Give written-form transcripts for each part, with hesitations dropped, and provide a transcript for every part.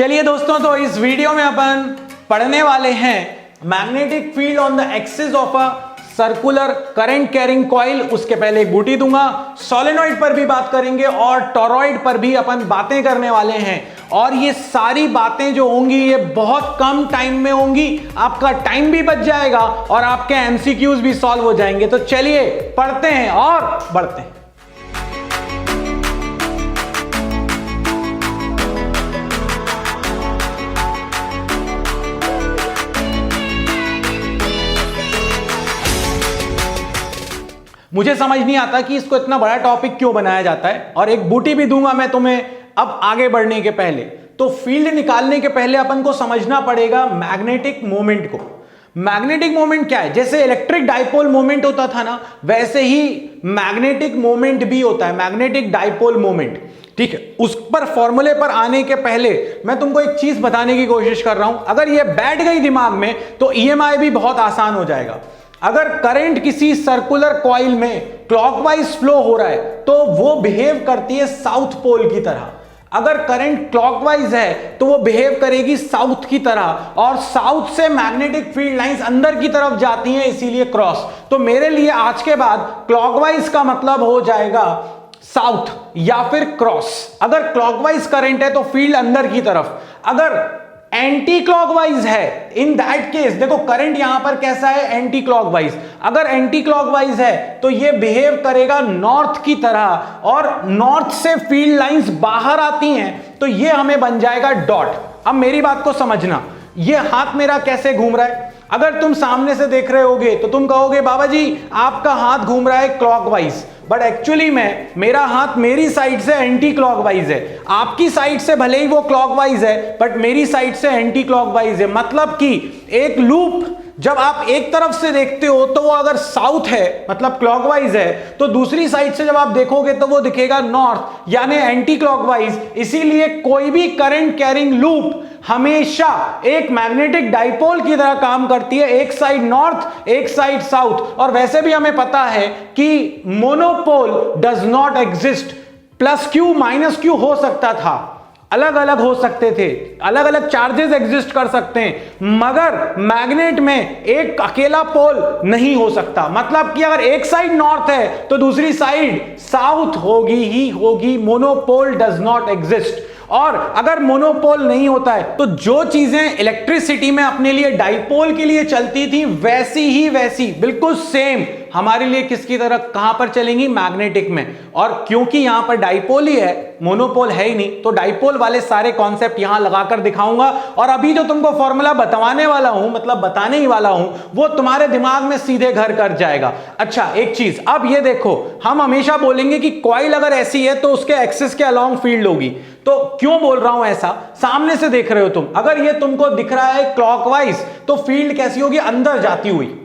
चलिए दोस्तों, तो इस वीडियो में अपन पढ़ने वाले हैं magnetic field on the axis of a circular current carrying coil. उसके पहले एक बूटी दूंगा, सोलेनॉइड पर भी बात करेंगे और टॉरॉइड पर भी अपन बातें करने वाले हैं। और ये सारी बातें जो होंगी ये बहुत कम टाइम में होंगी, आपका टाइम भी बच जाएगा और आपके एमसीक्यूज भी सॉल्व हो जाएंगे। तो चलिए पढ़ते हैं और बढ़ते हैं। मुझे समझ नहीं आता कि इसको इतना बड़ा टॉपिक क्यों बनाया जाता है, और एक बूटी भी दूंगा मैं तुम्हें अब आगे बढ़ने के पहले। तो फील्ड निकालने के पहले अपन को समझना पड़ेगा मैग्नेटिक मोमेंट को। मैग्नेटिक मोमेंट क्या है? जैसे इलेक्ट्रिक डाइपोल मोमेंट होता था ना, वैसे ही मैग्नेटिक मोमेंट भी होता है, मैग्नेटिक डाइपोल मोमेंट। ठीक है, उस पर फॉर्मूले पर आने के पहले मैं तुमको एक चीज बताने की कोशिश कर रहा हूं। अगर ये बैठ गई दिमाग में तो ईएमआई भी बहुत आसान हो जाएगा। अगर करंट किसी सर्कुलर कॉइल में क्लॉकवाइज फ्लो हो रहा है तो वो बिहेव करती है साउथ पोल की तरह। अगर करंट क्लॉकवाइज है तो वो बिहेव करेगी साउथ की तरह, और साउथ से मैग्नेटिक फील्ड लाइंस अंदर की तरफ जाती हैं, इसीलिए क्रॉस। तो मेरे लिए आज के बाद क्लॉकवाइज का मतलब हो जाएगा साउथ या फिर क्रॉस। अगर क्लॉकवाइज करंट है तो फील्ड अंदर की तरफ, अगर एंटी क्लॉकवाइज है इन दैट केस, देखो करंट यहां पर कैसा है, एंटी क्लॉकवाइज। अगर एंटी क्लॉकवाइज है तो ये बिहेव करेगा नॉर्थ की तरह, और नॉर्थ से फील्ड लाइंस बाहर आती हैं तो ये हमें बन जाएगा डॉट। अब मेरी बात को समझना, ये हाथ मेरा कैसे घूम रहा है? अगर तुम सामने से देख रहे होगे तो तुम कहोगे बाबा जी आपका हाथ घूम रहा है क्लॉकवाइज, बट एक्चुअली में मेरा हाथ मेरी साइड से एंटी क्लॉकवाइज है। आपकी साइड से भले ही वो क्लॉकवाइज है बट मेरी साइड से एंटी क्लॉकवाइज है। मतलब कि एक लूप जब आप एक तरफ से देखते हो तो वो अगर साउथ है मतलब क्लॉकवाइज है, तो दूसरी साइड से जब आप देखोगे तो वो दिखेगा नॉर्थ यानी एंटी क्लॉकवाइज। इसीलिए कोई भी करंट कैरिंग लूप हमेशा एक मैग्नेटिक डाइपोल की तरह काम करती है, एक साइड नॉर्थ एक साइड साउथ। और वैसे भी हमें पता है कि monopole does not exist. Plus Q minus Q हो सकता था, अलग अलग हो सकते थे, अलग अलग चार्जेस एग्जिस्ट कर सकते हैं, मगर मैग्नेट में एक अकेला पोल नहीं हो सकता। मतलब कि अगर एक साइड नॉर्थ है तो दूसरी साइड साउथ होगी ही होगी। Monopole does not exist. और अगर मोनोपोल नहीं होता है तो जो चीजें इलेक्ट्रिसिटी में अपने लिए डाइपोल के लिए चलती थी वैसी ही वैसी बिल्कुल सेम हमारे लिए किसकी तरह कहां पर चलेंगी? मैग्नेटिक में। और क्योंकि यहां पर डाइपोल ही है, मोनोपोल है ही नहीं, तो डाइपोल वाले सारे कॉन्सेप्ट यहां लगाकर दिखाऊंगा। और अभी जो तुमको फॉर्मूला बताने वाला हूं, मतलब बताने ही वाला हूं, वो तुम्हारे दिमाग में सीधे घर कर जाएगा। अच्छा एक चीज, अब ये देखो, हम हमेशा बोलेंगे कि कॉइल अगर ऐसी है तो उसके एक्सिस के अलोंग फील्ड होगी। तो क्यों बोल रहा हूं ऐसा? सामने से देख रहे हो तुम, अगर ये तुमको दिख रहा है क्लॉकवाइज तो फील्ड कैसी होगी? अंदर जाती हुई।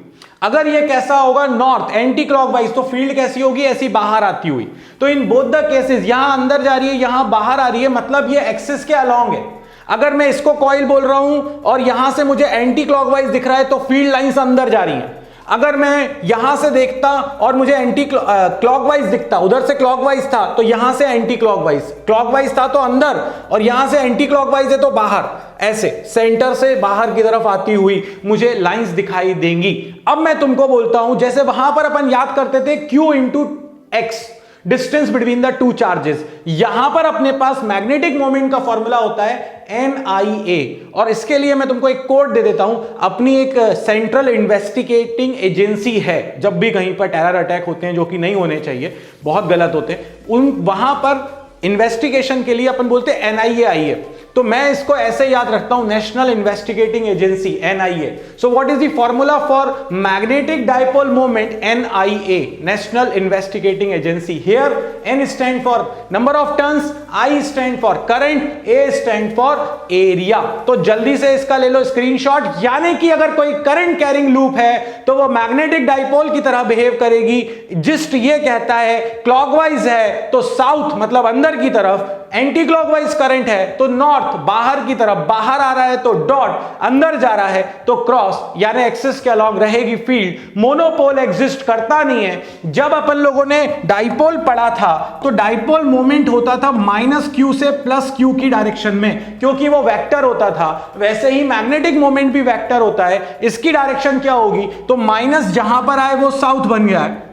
अगर ये कैसा होगा नॉर्थ एंटी क्लॉकवाइज तो फील्ड कैसी होगी? ऐसी बाहर आती हुई। तो इन बोथ द केसेस, यहां अंदर जा रही है यहां बाहर आ रही है, मतलब ये एक्सिस के अलोंग है। अगर मैं इसको कॉइल बोल रहा हूं और यहां से मुझे एंटी क्लॉकवाइज दिख रहा है तो फील्ड लाइंस अंदर जा रही है। अगर मैं यहां से देखता और मुझे एंटी क्लॉकवाइज दिखता, उधर से क्लॉकवाइज था तो यहां से एंटी क्लॉकवाइज, क्लॉकवाइज था तो अंदर और यहां से एंटी क्लॉकवाइज है तो बाहर, ऐसे सेंटर से बाहर की तरफ आती हुई मुझे लाइंस दिखाई देंगी। अब मैं तुमको बोलता हूं, जैसे वहां पर अपन याद करते थे Q into x, distance between the two charges, यहां पर अपने पास मैग्नेटिक मोमेंट का फॉर्मूला होता है NIA। और इसके लिए मैं तुमको एक कोड दे देता हूं। अपनी एक सेंट्रल इन्वेस्टिगेटिंग एजेंसी है, जब भी कहीं पर टेरर अटैक होते हैं जो कि नहीं होने चाहिए, बहुत गलत होते हैं, उन वहां पर इन्वेस्टिगेशन के लिए अपन बोलते हैं NIA आई है। तो मैं इसको ऐसे याद रखता हूं, national investigating agency NIA। So what is the formula for magnetic dipole moment? NIA, national investigating agency. Here N stand for number of turns, I stand for current, A stand for area. तो जल्दी से इसका ले लो screenshot. यानी कि अगर कोई current carrying loop है तो वो मैग्नेटिक डाइपोल की तरह बिहेव करेगी। जिस्ट ये कहता है क्लॉकवाइज है तो साउथ मतलब अंदर की तरफ, एंटी क्लॉकवाइज करंट है तो नॉर्थ, बाहर की तरफ, बाहर आ रहा है तो डॉट, अंदर जा रहा है तो क्रॉस, यानी एक्सिस के अलॉन्ग रहेगी फील्ड। मोनोपोल एग्जिस्ट करता नहीं है। जब अपन लोगों ने डाइपोल पढ़ा था तो डाइपोल मोमेंट होता था माइनस क्यू से प्लस क्यू की डायरेक्शन में, क्योंकि वो वेक्टर होता था। वैसे ही मैग्नेटिक मोमेंट भी वेक्टर होता है। इसकी डायरेक्शन क्या होगी, तो माइनस जहां पर आए वो साउथ बन गया है,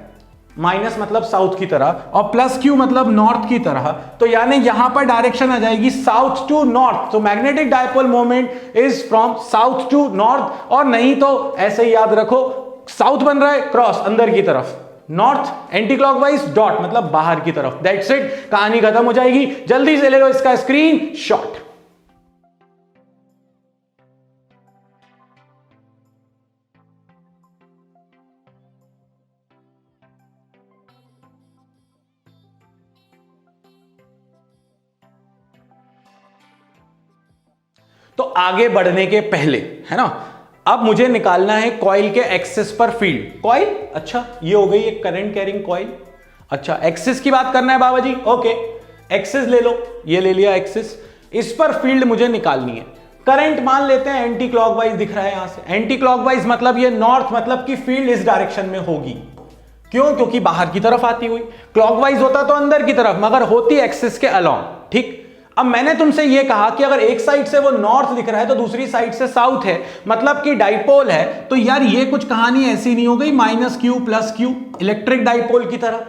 माइनस मतलब साउथ की तरह, और प्लस क्यू मतलब नॉर्थ की तरह, तो यानी यहां पर डायरेक्शन आ जाएगी साउथ टू नॉर्थ। तो magnetic dipole moment is from south to north, और नहीं तो ऐसे ही याद रखो, साउथ बन रहा है क्रॉस अंदर की तरफ, नॉर्थ एंटी क्लॉकवाइज, डॉट मतलब बाहर की तरफ। दैट्स इट, कहानी खत्म हो जाएगी। जल्दी से ले लो इसका स्क्रीन शॉट। तो आगे बढ़ने के पहले, है ना, अब मुझे निकालना है कॉइल के एक्सिस पर फील्ड। कॉइल, अच्छा ये हो गई एक करंट कैरिंग कॉइल। अच्छा एक्सिस की बात करना है बाबा जी, ओके एक्सिस ले लो, ये ले लिया एक्सिस। इस पर फील्ड मुझे निकालनी है। करंट मान लेते हैं एंटी क्लॉकवाइज दिख रहा है यहां से, एंटी क्लॉकवाइज मतलब ये नॉर्थ, मतलब कि फील्ड इस डायरेक्शन में होगी। क्यों, क्योंकि बाहर की तरफ आती हुई। क्लॉकवाइज होता तो अंदर की तरफ, मगर होती एक्सिस के अलॉन्ग। ठीक, अब मैंने तुमसे यह कहा कि अगर एक साइड से वो नॉर्थ दिख रहा है तो दूसरी साइड से साउथ है, मतलब कि डाइपोल है, तो यार ये कुछ कहानी ऐसी नहीं हो गई minus Q plus Q, electric dipole की तरह।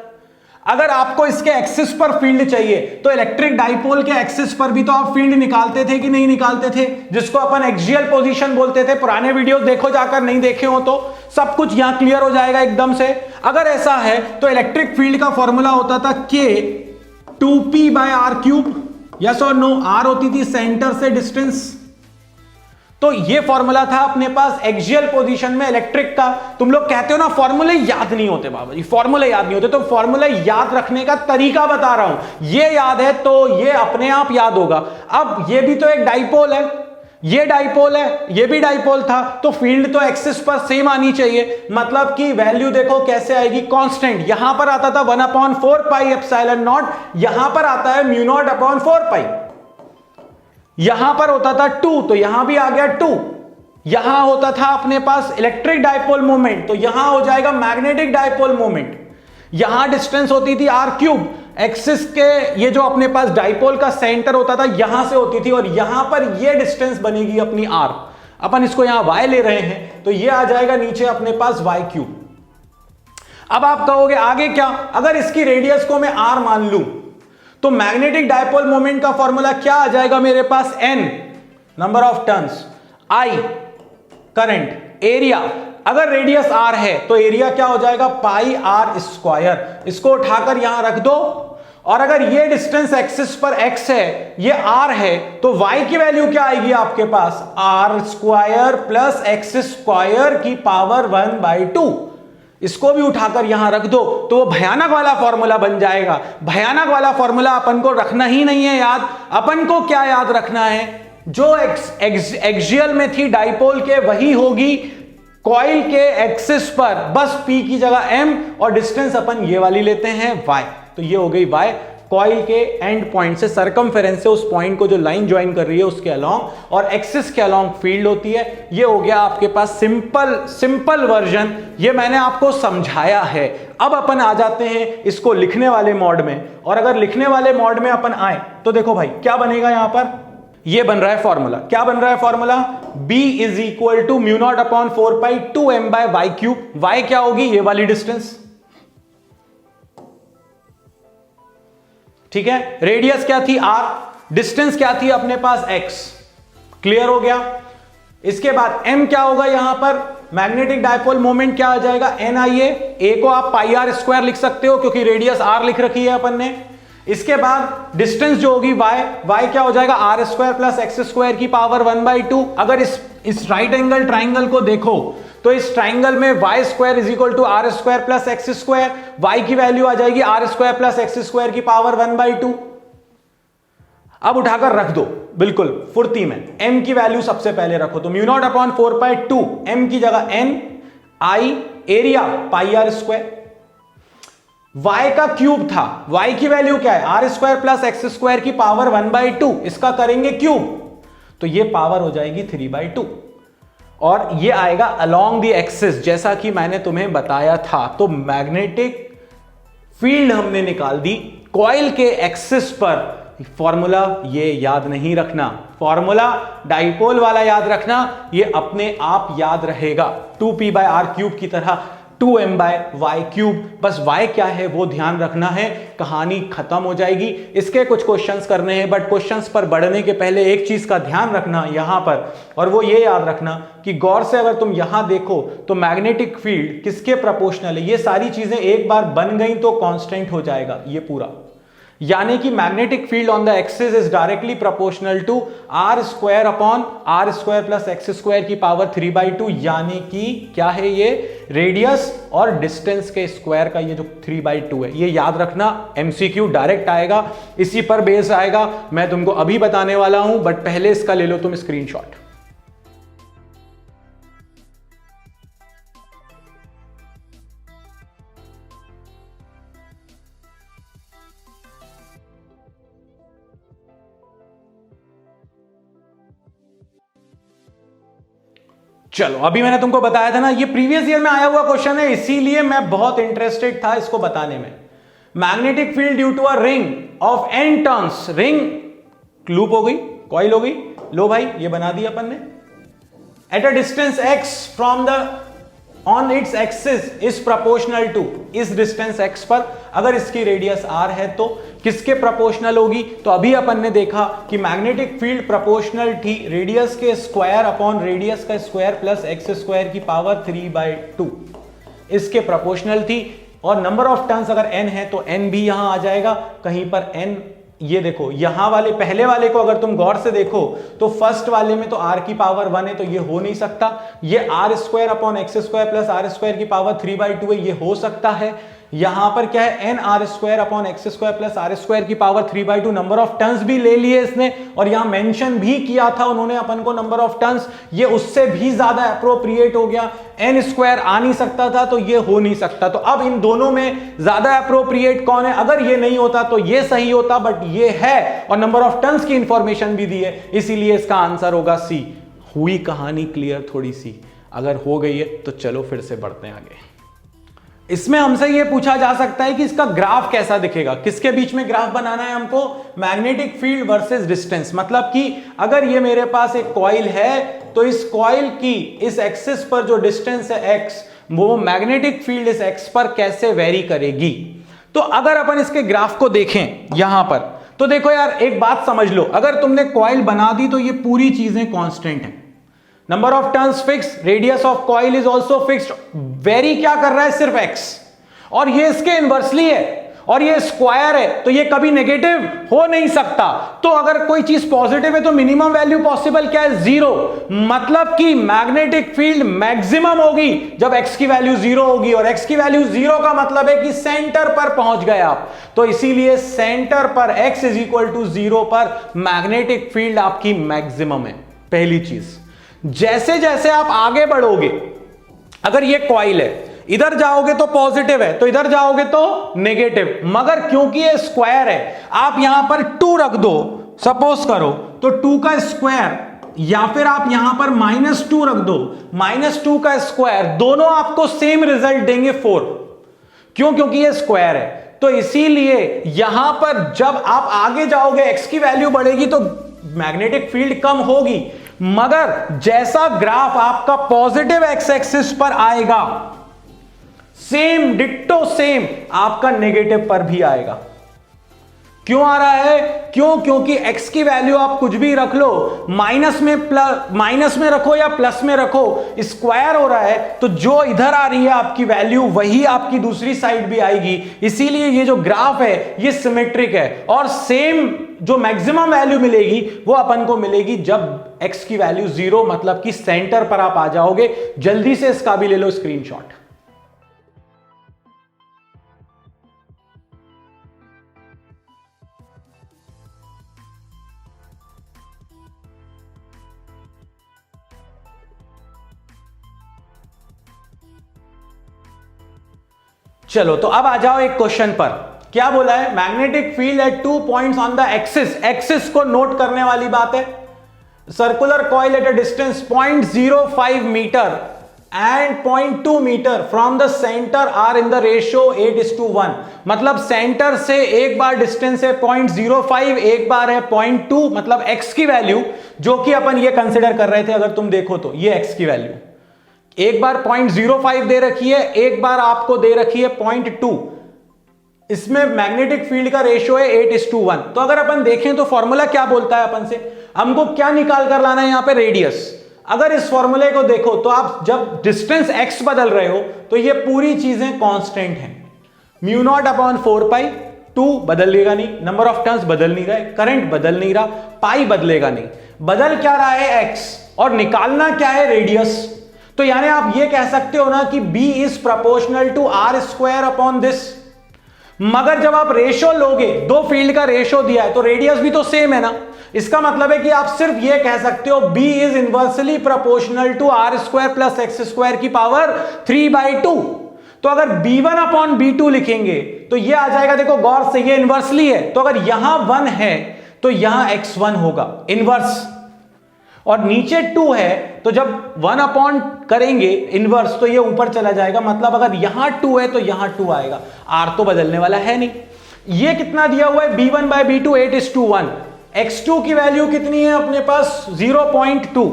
अगर आपको इसके एक्सिस पर फील्ड चाहिए तो इलेक्ट्रिक डाइपोल के एक्सिस पर भी तो आप फील्ड निकालते थे कि नहीं निकालते थे, जिसको अपन एक्सियल पोजीशन बोलते थे। पुराने वीडियोस देखो जाकर, नहीं देखे हो तो सब कुछ यहां क्लियर हो जाएगा एकदम से। अगर ऐसा है तो इलेक्ट्रिक फील्ड का फॉर्मूला होता था K 2p by R cube, yes और नो। आर होती थी सेंटर से डिस्टेंस, तो ये फॉर्मूला था अपने पास एक्सियल पोजीशन में इलेक्ट्रिक का। तुम लोग कहते हो ना फॉर्मूले याद नहीं होते बाबा जी, फॉर्मूले याद नहीं होते, तो फॉर्मूले याद रखने का तरीका बता रहा हूं। ये याद है तो ये अपने आप याद होगा। अब ये भी तो एक डाइपोल है, ये डाइपोल है, ये भी डाइपोल था, तो फील्ड तो एक्सिस पर सेम आनी चाहिए। मतलब कि वैल्यू देखो कैसे आएगी, कांस्टेंट। यहां पर आता था 1/4 पाई एप्सिलॉन नॉट, यहां पर आता है म्यू नॉट अपॉन 4 पाई। यहां पर होता था 2, तो यहां भी आ गया 2। यहां होता था अपने पास इलेक्ट्रिक डाइपोल मोमेंट, तो यहां हो जाएगा मैग्नेटिक डाइपोल मोमेंट। यहां डिस्टेंस होती थी आर क्यूब, एक्सिस के ये जो अपने पास डाइपोल का सेंटर होता था यहां से होती थी, और यहां पर ये डिस्टेंस बनेगी अपनी आर। अपन इसको यहां y ले रहे हैं, तो ये आ जाएगा नीचे अपने पास y क्यूब। अब आप कहोगे आगे क्या, अगर इसकी रेडियस को मैं r मान लूं तो मैग्नेटिक डाइपोल मोमेंट का फॉर्मूला क्या आ जाएगा मेरे पास, n number of turns, I current, area. अगर रेडियस r है तो एरिया क्या हो जाएगा, पाई r स्क्वायर। इसको उठाकर यहां रख दो, और अगर ये डिस्टेंस एक्सिस पर x है, ये r है, तो y की वैल्यू क्या आएगी आपके पास, r square plus x square की पावर 1/2। इसको भी उठाकर यहां रख दो तो वो भयानक वाला फॉर्मूला बन जाएगा। भयानक वाला फॉर्मूला अपन को रखना ही नहीं है याद। अपन को क्या याद रखना है, जो एक्सियल में थी डाइपोल के वही होगी कॉइल के एक्सिस पर, बस P की जगह M, और डिस्टेंस अपन ये वाली लेते हैं y। तो ये हो गई y, कॉइल के एंड पॉइंट से, सरकमफेरेंस से उस पॉइंट को जो लाइन ज्वाइन कर रही है उसके अलोंग, और एक्सिस के अलोंग फील्ड होती है। ये हो गया आपके पास सिंपल वर्जन, ये मैंने आपको समझाया है। अब अपन आ जाते हैं इसको लिखने वाले मोड में, और अगर लिखने वाले मोड में अपन आए तो देखो भाई क्या बनेगा, यहां पर ये बन रहा है फॉर्मूला। क्या बन रहा है formula, B is equal to mu not upon 4 pi 2m by Y cube. Y क्या होगी, ये वाली डिस्टेंस, ठीक है। रेडियस क्या थी r, डिस्टेंस क्या थी अपने पास x। क्लियर हो गया। इसके बाद m क्या होगा, यहां पर मैग्नेटिक डाइपोल मोमेंट क्या आ जाएगा, NIA। a को आप पाई r स्क्वायर लिख सकते हो क्योंकि रेडियस r लिख रखी है अपन ने। इसके बाद डिस्टेंस जो होगी y क्या हो जाएगा, r square plus x square की पावर 1/2। अगर इस राइट एंगल ट्राइंगल को देखो तो इस ट्राइंगल में y square is equal to r square plus x square, y की वैल्यू आ जाएगी r square plus x square की पावर 1/2। अब उठाकर रख दो बिल्कुल फुर्ती में, m की वैल्यू सबसे पहले रखो, तो mu not upon 4 pi 2, m की जगह n, I area pi r square. y का क्यूब था, y की वैल्यू क्या है, R square plus X square की पावर 1/2, इसका करेंगे क्यूब, तो ये पावर हो जाएगी 3/2, और ये आएगा अलोंग द एक्सिस, जैसा कि मैंने तुम्हें बताया था। तो मैग्नेटिक फील्ड हमने निकाल दी कॉइल के एक्सिस पर। फॉर्मूला ये याद नहीं रखना, फॉर्मूला डाइपोल वाला याद रखना, ये अपने आप याद रहेगा, 2p/r³ की तरह 2m/y³। बस y क्या है वो ध्यान रखना है, कहानी खत्म हो जाएगी। इसके कुछ क्वेश्चंस करने हैं, बट क्वेश्चंस पर बढ़ने के पहले एक चीज का ध्यान रखना यहां पर, और वो ये याद रखना कि गौर से अगर तुम यहां देखो तो मैग्नेटिक फील्ड किसके प्रोपोर्शनल है। ये सारी चीजें एक बार बन गई तो कांस्टेंट हो जाएगा ये पूरा, यानी कि magnetic field on the axis is directly proportional to r² plus X square की पावर 3/2, यानी कि क्या है ये, रेडियस और डिस्टेंस के स्क्वायर का ये जो 3/2 है। ये याद रखना, एमसीक्यू डायरेक्ट आएगा, इसी पर बेस आएगा, मैं तुमको अभी बताने वाला हूं, बट पहले इसका ले लो तुम स्क्रीनशॉट। चलो, अभी मैंने तुमको बताया था ना, ये प्रीवियस ईयर में आया हुआ क्वेश्चन है, इसीलिए मैं बहुत इंटरेस्टेड था इसको बताने में। Magnetic field due to a ring of n turns, ring loop हो गई, कॉइल हो गई, लो भाई ये बना दिया अपन ने, at a distance x from the on its axis is proportional to, इस डिस्टेंस x पर अगर इसकी रेडियस r है तो किसके प्रोपोर्शनल होगी। तो अभी अपन ने देखा कि मैग्नेटिक फील्ड प्रोपोर्शनल थी रेडियस के स्क्वायर अपॉन रेडियस का स्क्वायर प्लस एक्स स्क्वायर की पावर 3/2, इसके प्रोपोर्शनल थी। और नंबर ऑफ टर्न्स अगर n है तो n भी यहां आ जाएगा कहीं पर n, ये देखो यहां वाले पहले वाले को अगर तुम गौर से देखो तो फर्स्ट वाले में तो r की पावर 1 है, तो ये हो नहीं सकता। ये r² upon x square plus r² की पावर 3/2 है, ये हो सकता है। यहां पर क्या है, nr² upon x square plus r² की पावर 3/2, नंबर ऑफ टर्न्स भी ले लिए इसने, और यहां मेंशन भी किया था उन्होंने अपन को नंबर ऑफ टर्न्स, ये उससे भी ज्यादा अप्रोप्रिएट हो गया। n² आ नहीं सकता था तो ये हो नहीं सकता। तो अब इन दोनों में ज्यादा अप्रोप्रिएट कौन है, अगर ये नहीं होता तो ये सही होता, बट ये है और नंबर ऑफ टर्न्स की इंफॉर्मेशन भी दी है, इसीलिए इसका आंसर होगा सी। हुई कहानी क्लियर थोड़ी सी? अगर हो गई है तो चलो फिर से बढ़ते हैं आगे। इसमें हमसे यह पूछा जा सकता है कि इसका ग्राफ कैसा दिखेगा, किसके बीच में ग्राफ बनाना है हमको, मैग्नेटिक फील्ड वर्सेस डिस्टेंस। मतलब कि अगर ये मेरे पास एक कॉइल है तो इस कॉइल की इस एक्सिस पर जो डिस्टेंस है x, वो मैग्नेटिक फील्ड इस x पर कैसे वेरी करेगी। तो अगर अपन इसके ग्राफ को देखें यहां पर, तो देखो यार एक बात समझ लो, अगर तुमने कॉइल बना दी तो ये पूरी चीजें कांस्टेंट हैं, number of turns fix, radius of coil is also fixed, very क्या कर रहा है, सिर्फ x, और ये इसके इनवर्सली है और ये स्क्वायर है, तो ये कभी नेगेटिव हो नहीं सकता। तो अगर कोई चीज पॉजिटिव है तो मिनिमम वैल्यू पॉसिबल क्या है, 0, मतलब कि मैग्नेटिक फील्ड मैक्सिमम होगी जब x की वैल्यू 0 होगी, और x की वैल्यू 0 का मतलब है कि सेंटर पर पहुंच गए आप, तो इसीलिए सेंटर पर x इज इक्वल टू 0 पर मैग्नेटिक फील्ड आपकी मैक्सिमम है। पहली चीज, जैसे जैसे आप आगे बढ़ोगे, अगर ये कॉइल है, इधर जाओगे तो पॉजिटिव है, तो इधर जाओगे तो नेगेटिव, मगर क्योंकि ये स्क्वायर है, आप यहां पर 2 रख दो, सपोज करो, तो 2 का स्क्वायर, या फिर आप यहां पर -2 रख दो, -2 का स्क्वायर, दोनों आपको सेम रिजल्ट देंगे 4। क्यों? क्योंकि ये स्क्वायर है। तो इसीलिए यहां पर जब आप आगे जाओगे, x की वैल्यू बढ़ेगी तो मैग्नेटिक फील्ड कम होगी, मगर जैसा ग्राफ आपका पॉजिटिव एक्स एक्सिस पर आएगा, सेम डिट्टो सेम आपका नेगेटिव पर भी आएगा। क्यों आ रहा है? क्यों? क्योंकि x की वैल्यू आप कुछ भी रख लो, माइनस में रखो या प्लस में रखो, स्क्वायर हो रहा है, तो जो इधर आ रही है आपकी वैल्यू वही आपकी दूसरी साइड भी आएगी। इसीलिए ये जो ग्राफ है ये सिमेट्रिक है, और सेम जो मैक्सिमम वैल्यू मिलेगी वो अपन को मिलेगी जब x की वैल्यू 0, मतलब कि सेंटर पर आप आ जाओगे। जल्दी से इसका भी ले लो स्क्रीनशॉट। चलो तो अब आ जाओ एक क्वेश्चन पर। क्या बोला है? Magnetic field at 2 points on the axis. Axis को नोट करने वाली बात है। Circular coil at a distance 0.05 metre and 0.2 metre from the centre are in the ratio 8:1। मतलब सेंटर से एक बार डिस्टेंस है 0.05, एक बार है 0.2, मतलब एक्स की वैल्यू जो कि अपन ये कंसिडर कर रहे थे, अगर तुम देखो तो ये एक्स की वैल्यू एक बार 0.05 दे रखी है, एक बार आपको दे रखी है 0.2। इसमें मैग्नेटिक फील्ड का रेशियो है 8:1। तो अगर अपन देखें तो फॉर्मूला क्या बोलता है अपन से, हमको क्या निकाल कर लाना है यहां पे? रेडियस। अगर इस फॉर्मूले को देखो तो आप जब डिस्टेंस x बदल रहे हो तो ये पूरी चीजें कांस्टेंट हैं। μ0/4π, 2 बदलेगा नहीं, नंबर ऑफ टर्न्स बदल नहीं रहे, करंट बदल नहीं रहा, पाई बदलेगा नहीं। बदल क्या रहा है? x, और निकालना क्या है? रेडियस। तो यानी आप ये कह सकते हो ना कि b is proportional to r² upon this. मगर जब आप रेशो लोगे, दो फील्ड का रेशो दिया है तो रेडियस भी तो सेम है ना। इसका मतलब है कि आप सिर्फ ये कह सकते हो b is inversely proportional to r² plus x² की पावर 3/2। तो अगर b1 अपॉन b2 लिखेंगे तो ये आ जाएगा, देखो गौर से, ये इनवर्सली है, तो अगर यहां 1 है तो यहां x1 होगा इनवर्स, और नीचे 2 है तो जब 1 अपॉन करेंगे इनवर्स तो ये ऊपर चला जाएगा। मतलब अगर यहां 2 है तो यहां 2 आएगा, r तो बदलने वाला है नहीं। ये कितना दिया हुआ है? b1/b2 8:1। x2 की वैल्यू कितनी है अपने पास? 0.2।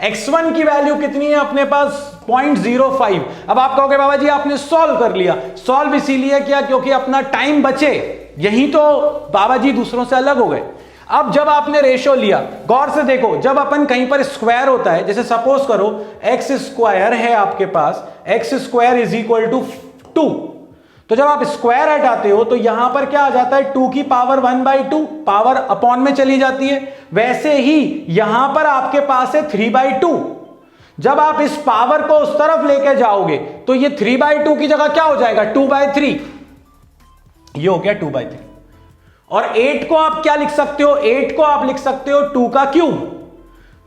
x1 की वैल्यू कितनी है अपने पास? 0.05। अब आप कहोगे बाबा जी आपने सॉल्व कर लिया। सॉल्व इसीलिए किया क्योंकि अपना टाइम बचे, यही तो बाबा जी दूसरों से अलग हो गए। अब जब आपने रेशो लिया, गौर से देखो, जब अपन कहीं पर स्क्वायर होता है, जैसे सपोज करो x² है आपके पास, x² इज इक्वल टू 2, तो जब आप स्क्वायर हटाते हो तो यहां पर क्या आ जाता है? 2 की पावर 1/2, पावर अपॉन में चली जाती है। वैसे ही यहां पर आपके पास है 3/2। जब आप इस पावर को उस तरफ लेके जाओगे तो ये 3/2 की जगह क्या हो जाएगा? 2/3। ये हो गया 2/3। और 8 को आप क्या लिख सकते हो? 8 को आप लिख सकते हो 2 का क्यूब।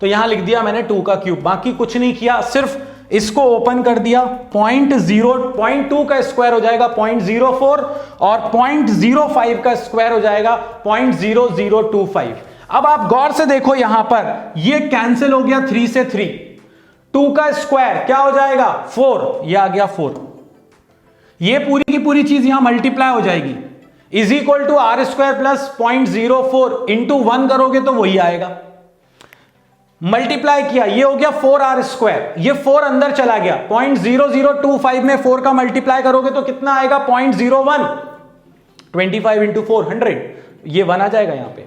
तो यहां लिख दिया मैंने 2 का क्यूब, बाकी कुछ नहीं किया, सिर्फ इसको ओपन कर दिया। 0.2 का स्क्वायर हो जाएगा 0.04 और 0.05 का स्क्वायर हो जाएगा 0.0025। अब आप गौर से देखो, यहां पर ये कैंसिल हो गया 3 से 3। 2 का स्क्वायर क्या हो जाएगा? 4, ये आ गया 4। ये पूरी की पूरी चीज यहां मल्टीप्लाई हो जाएगी, is equal to r² plus 0.04 into 1 करोगे तो वही आएगा। मल्टीप्लाई किया, ये हो गया 4r², ये 4 अंदर चला गया, 0.0025 में 4 का मल्टीप्लाई करोगे तो कितना आएगा? 0.01। 25 इंटू 4 100, ये 1 आ जाएगा यहां पे।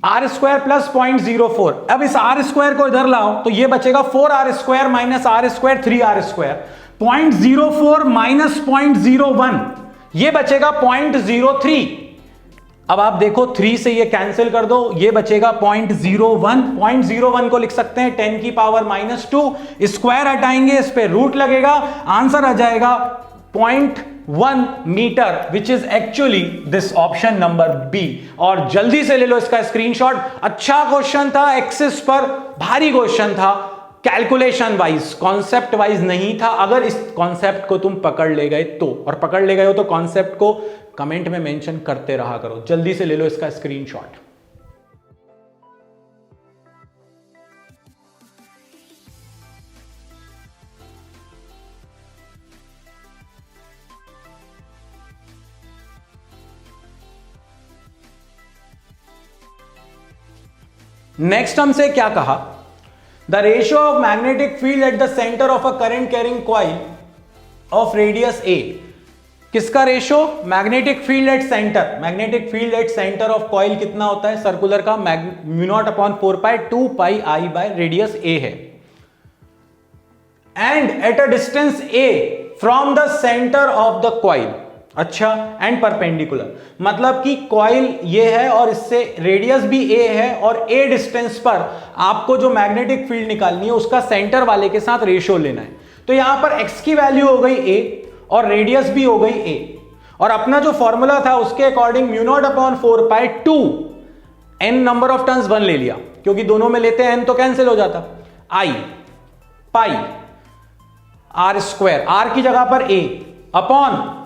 r² plus 0.04। अब इस r² को इधर लाओ तो ये बचेगा 4r² minus r², 3r²। 0.04 minus 0.01, ये बचेगा 0.03। अब आप देखो 3 से ये कैंसिल कर दो, ये बचेगा 0.01। 0.01 को लिख सकते हैं 10 की पावर -2, स्क्वायर हटाएंगे, इस पे रूट लगेगा, आंसर आ जाएगा 0.1 metre, which is actually this option number B. और जल्दी से ले लो इसका स्क्रीनशॉट। अच्छा क्वेश्चन था, एक्सिस पर भारी क्वेश्चन था, कैलकुलेशन वाइज, कॉन्सेप्ट वाइज नहीं था। अगर इस कॉन्सेप्ट को तुम पकड़ ले गए तो, और पकड़ ले गए हो तो कॉन्सेप्ट को कमेंट में मेंशन करते रहा करो। जल्दी से ले लो इसका स्क्रीनशॉट। नेक्स्ट हमसे क्या कहा? The ratio of magnetic field at the centre of a current carrying coil of radius A. किसका ratio? Magnetic field at centre. Magnetic field at centre of coil कितना होता है? सर्कुलर का μ0/4π 2πi बाय रेडियस ए है। And eight a distance A from the centre of the coil. अच्छा, and perpendicular, मतलब कि coil ये है और इससे रेडियस भी ए है, और ए डिस्टेंस पर आपको जो मैग्नेटिक फील्ड निकालनी है उसका सेंटर वाले के साथ रेशियो लेना है। तो यहां पर x की वैल्यू हो गई a और रेडियस भी हो गई a, और अपना जो फॉर्मूला था उसके according μ0/4π 2 n number of turns 1 ले लिया, क्योंकि दोनों में लेते हैं n तो कैंसिल हो जाता, i पाई r², r की जगह पर a upon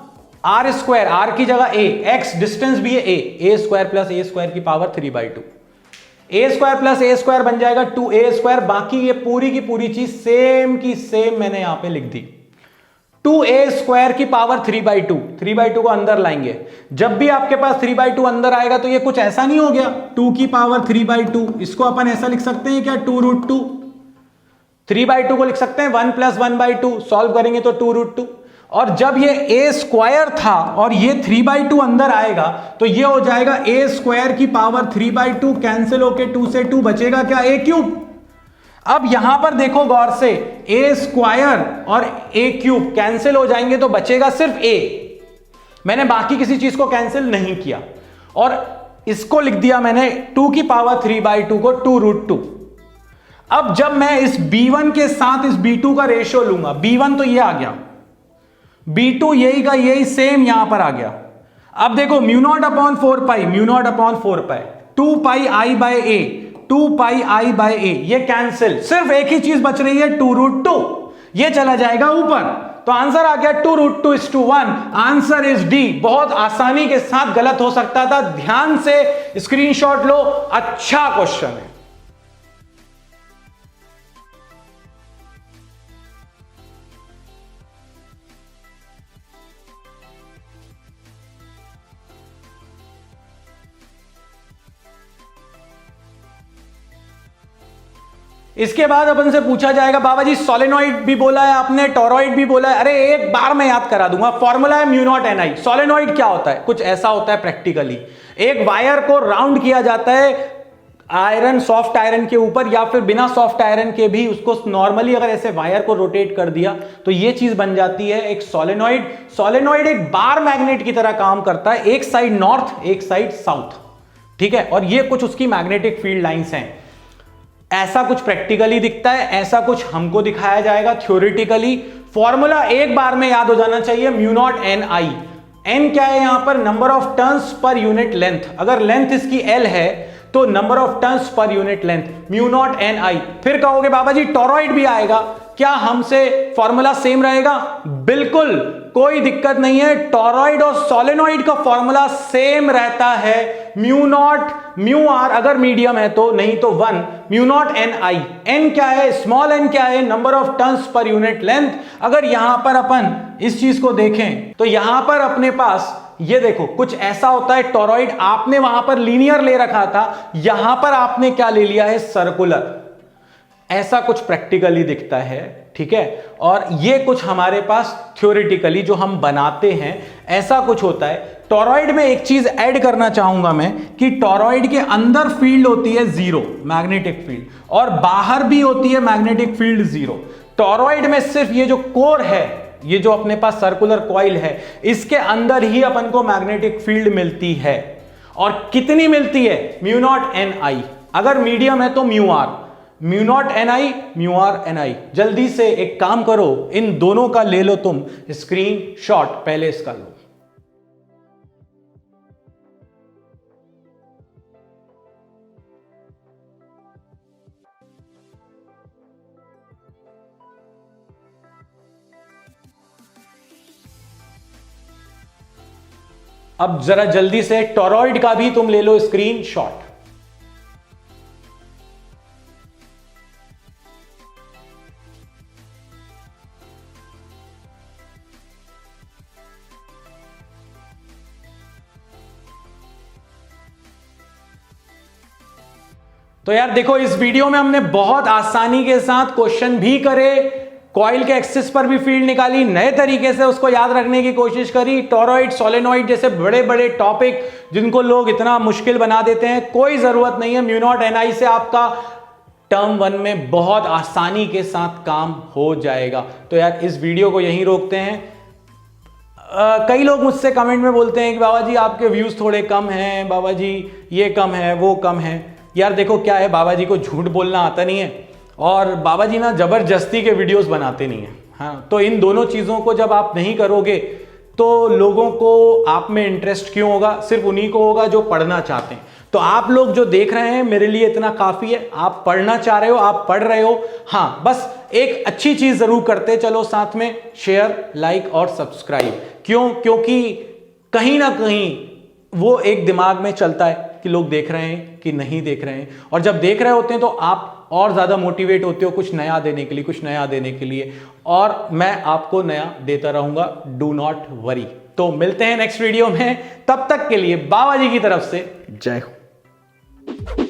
R square, R की जगह ए, एक्स डिस्टेंस भी है A square plus A square की power 3/2, A square plus A square बन जाएगा 2a स्क्वायर। बाकी ये पूरी की पूरी चीज सेम की सेम मैंने यहां पे लिख दी, 2a स्क्वायर की पावर 3/2, 3/2 को अंदर लाएंगे। जब भी आपके पास 3/2 अंदर आएगा तो ये कुछ ऐसा नहीं हो गया 2 की पावर 3/2, इसको अपन ऐसा लिख सकते हैं क्या 2√2, 3/2 को लिख सकते हैं 1 + 1/2, सॉल्व करेंगे तो 2√2। और जब ये a स्क्वायर था और ये 3/2 अंदर आएगा तो ये हो जाएगा a स्क्वायर की पावर 3/2, कैंसिल होके 2 से 2 बचेगा क्या a क्यूब। अब यहां पर देखो गौर से, a स्क्वायर और a क्यूब कैंसिल हो जाएंगे तो बचेगा सिर्फ a, मैंने बाकी किसी चीज को कैंसिल नहीं किया और इसको लिख दिया मैंने 2 की पावर 3/2 को 2√2। अब जब मैं इस b1 के साथ इस b2 का रेशियो लूंगा, b1 तो ये आ गया, b2 यही का यही सेम यहां पर आ गया। अब देखो μ0/4π, μ0/4π 2πi/a, 2πi/a, ये कैंसिल, सिर्फ एक ही चीज बच रही है 2√2, ये चला जाएगा ऊपर, तो आंसर आ गया 2√2:1, आंसर इज डी। बहुत आसानी के साथ गलत हो सकता था, ध्यान से स्क्रीनशॉट लो, अच्छा क्वेश्चन है। इसके बाद अपन से पूछा जाएगा बाबा जी सोलेनॉइड भी बोला है आपने, टोरॉइड भी बोला है। अरे एक बार मैं याद करा दूंगा, फॉर्मूला है μ0 ni। सोलेनॉइड क्या होता है, कुछ ऐसा होता है प्रैक्टिकली, एक वायर को राउंड किया जाता है आयरन, सॉफ्ट आयरन के ऊपर, या फिर बिना सॉफ्ट आयरन के भी उसको नॉर्मली अगर ऐसे वायर को रोटेट कर दिया तो ये चीज बन जाती है एक सोलेनॉइड। सोलेनॉइड एक बार मैग्नेट की तरह काम करता है, एक साइड नॉर्थ एक साइड साउथ, ठीक है, और ये कुछ उसकी मैग्नेटिक फील्ड लाइंस हैं। ऐसा कुछ प्रैक्टिकली दिखता है, ऐसा कुछ हमको दिखाया जाएगा थ्योरेटिकली। फॉर्मूला एक बार में याद हो जाना चाहिए, μ0 ni। n क्या है यहां पर, number of turns per unit length, अगर लेंथ इसकी l है तो number of turns per unit length, μ0 ni। फिर कहोगे बाबा जी टोरॉइड भी आएगा, क्या हमसे फॉर्मूला सेम रहेगा? बिल्कुल कोई दिक्कत नहीं है, टोरॉइड और सोलेनॉइड का फॉर्मूला सेम रहता है, μ0 μr अगर मीडियम है तो, नहीं तो 1 μ0 ni। n क्या है, स्मॉल n क्या है, number of turns per unit length. अगर यहां पर अपन इस चीज को देखें तो यहां पर अपने पास ये देखो कुछ ऐसा होता है, टोरॉइड आपने वहां पर लीनियर ले रखा था, यहां पर आपने क्या ले लिया है, सर्कुलर। ऐसा कुछ प्रैक्टिकली दिखता है, ठीक है, और ये कुछ हमारे पास थ्योरेटिकली जो हम बनाते हैं ऐसा कुछ होता है। टोरॉइड में एक चीज ऐड करना चाहूंगा मैं कि टोरॉइड के अंदर फील्ड होती है 0 मैग्नेटिक फील्ड, और बाहर भी होती है मैग्नेटिक फील्ड 0। टोरॉइड में सिर्फ ये जो कोर है, ये जो अपने पास सर्कुलर कॉइल है, इसके अंदर ही अपन को मैग्नेटिक फील्ड मिलती है। और कितनी मिलती है, μ0 ni। अगर मीडियम है तो μr, μ0 ni μr ni। जल्दी से एक काम करो, इन दोनों का ले लो तुम स्क्रीन शॉट, पहले इसका लो। अब जरा जल्दी से टोरॉइड का भी तुम ले लो स्क्रीन शॉट। तो यार देखो, इस वीडियो में हमने बहुत आसानी के साथ क्वेश्चन भी करे, कॉइल के एक्सिस पर भी फील्ड निकाली, नए तरीके से उसको याद रखने की कोशिश करी। टोरॉइड, सोलेनॉइड जैसे बड़े बड़े टॉपिक जिनको लोग इतना मुश्किल बना देते हैं, कोई जरूरत नहीं है। μ0 ni से आपका टर्म 1 में बहुत आसानी के साथ काम हो जाएगा। तो यार इस वीडियो को यहीं रोकते हैं। कई लोग मुझसे कमेंट में बोलते हैं कि बाबा जी आपके व्यूज थोड़े कम हैं, बाबा जी ये कम है वो कम है। यार देखो क्या है, बाबा जी को झूठ बोलना आता नहीं है, और बाबा जी ना जबरदस्ती के वीडियोस बनाते नहीं हैं। हाँ, तो इन दोनों चीज़ों को जब आप नहीं करोगे तो लोगों को आप में इंटरेस्ट क्यों होगा? सिर्फ उन्हीं को होगा जो पढ़ना चाहते हैं। तो आप लोग जो देख रहे हैं, मेरे लिए इतना काफ़ी है। आप पढ़ना चाह रहे हो, आप पढ़ रहे हो, हाँ, बस एक अच्छी चीज जरूर करते चलो साथ में, शेयर, लाइक और सब्सक्राइब। क्यों? क्योंकि कहीं ना कहीं वो एक दिमाग में चलता है कि लोग देख रहे हैं कि नहीं देख रहे हैं, और जब देख रहे होते हैं तो आप और ज्यादा मोटिवेट होते हो कुछ नया देने के लिए, कुछ नया देने के लिए, और मैं आपको नया देता रहूंगा, डू नॉट वरी। तो मिलते हैं नेक्स्ट वीडियो में, तब तक के लिए बाबा जी की तरफ से जय हो।